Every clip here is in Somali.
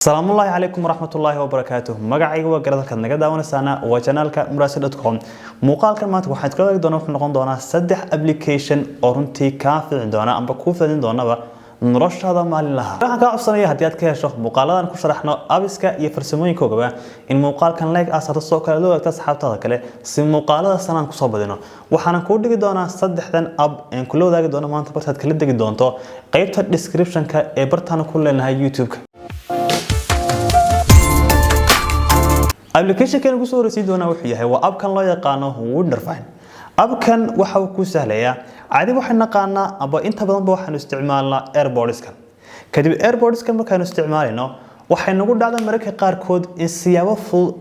السلام الله عليكم ورحمة الله وبركاته. مقعي وقردك النجدة ونسانا وجنالك مراسل.com. مقال كلمات واحد كلا يقدرون نقول دونا صدح أبليكيشن أورنتي كافي دونا أم بكوفة دونا نرش هذا مال لها. راح نقع صنية هديات كيشة مقالات نكشرحنا أبسكا يفرسمون كوجبة إن مقال كان لايك أسر السوق لو تسحب تذكره سم مقالات سنة كصوبدنا وحنا كود دونا صدح ذن أب إن كله ذاك دونا ما أنت بس هتكلم دقي دونتو قيبت الديسكريبشن كإبرتنا كلنا يوتيوب. أبليكيشن كان كسور رسيدنا وحياه هو أب كان لا يقانه وندرفين أب كان وحو كسهلية عادي وحنا قانا أبا أنت بدن بوحنا استعمالنا إيربودز كان كدب إيربودز كان مكان استعمالنا وحنا نقول هذا مركز قاركود السياوة فل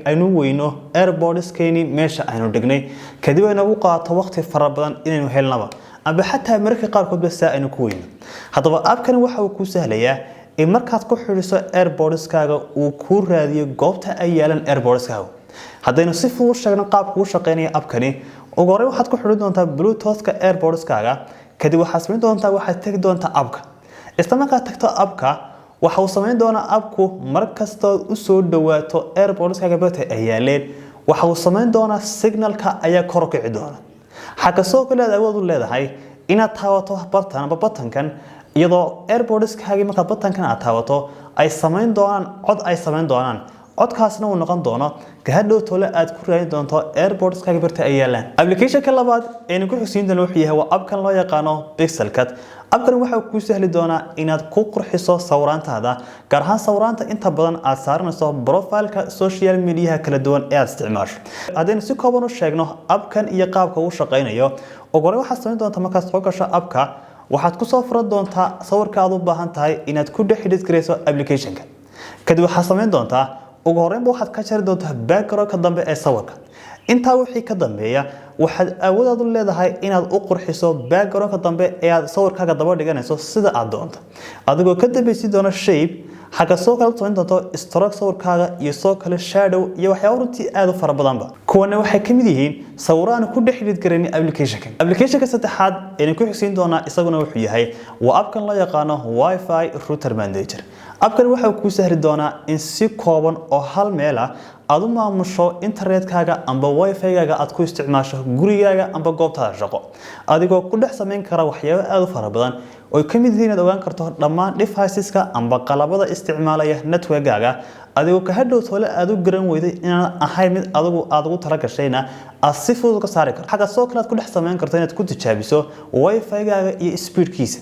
أينو وينو إيربودز كيني ماشى أينو دقني كدب أنا وقعت وقت فربنا إنه هالنبا أبا حتى مركز قاركود بس أينو كوين هذا أب كان وحو كسهلية markaad ku xiriso AirPods-kaaga uu ku raadiyo goobta ay yeelan AirPods-kaaga haddaynu si fudud sheegno qaabka uu shaqeynaya app-kani ugu horreyn waxaad ku xiri doontaa Bluetooth-ka AirPods-kaaga kadib waxaad samayn doontaa waxaad tagi doontaa app-ka isla markaad tagto app-ka waxa uu samayn doonaa app-ku markasta u soo dhawaato AirPods-kaaga goobta ay yeeleen waxa uu samayn doonaa signal-ka ayaa kor u kici doona xagga soo kale awood u leedahay inaad taabato button-kan iyadoo AirPods-kaaga marka button-kan aad taabato ay samayn doonaan codkaasna uu noqon doono ka hadhow tole aad ku raadin doonto AirPods-kaaga barta ay yeelaan application-ka labaad ee ku xigsiin doona wuxuu yahay waa app-kan loo yaqaano Pixelcut app-kan waxa uu ku sahli doonaa inaad ku qurxiso sawiraantaada gaar ahaan sawiraanta inta badan aad saaranayso profile-ka social media kala duwan ee aad isticmaasho haddaynu si kooban u sheegno app-kan iyo qaabka uu shaqeynayo ugu horreyn waxaad samayn doontaa markaad soo gasho app-ka waxaad ku soo furan doontaa sawirka aad u baahan tahay inaad ku dhex xidhiidhgareyso application-ka kadib waxaad samayn doontaa ugu horreynba waxaad ka jari doontaa background-ka dambe ee sawirka intaa wixii ka dambeeya waxaad awood u leedahay inaad u qurxiso background-ka dambe ee aad sawirkaaga daba dhiganayso sida aad doonto adigoo ka dambaysi doona shape xagga soo kale samayn doonto stroke sawirkaaga iyo soo kale shadow iyo waxyaabo runtii aad u fara badanba kuwana waxay ka mid yihiin sawiraan ku dhex xidhiidhgareyn application-ka saddexaad ee ku xigsiin doona isaguna wuxuu yahay waa app-kan loo yaqaano Wi-Fi router manager app-kan waxa uu ku sahli doonaa in si kooban oo hal meel ah aad u maamusho internet-kaaga amba Wi-Fi-gaaga aad ku isticmaasho gurigaaga amba goobtaada shaqo adigoo ku dhex samayn kara waxyaabo aad u fara badan oo ka mid yihiin inaad ogaan karto dhammaan devices-ka amba qalabada isticmaalaya network-gaaga adigoo ka hadhow tole aad u garan weyday inaan ahayn mid aad ugu tala gashayna aad si fudud ka saari karto xagga soo kale aad ku dhex samayn karto inaad ku tijaabiso Wi-Fi-gaaga iyo speed-kiisa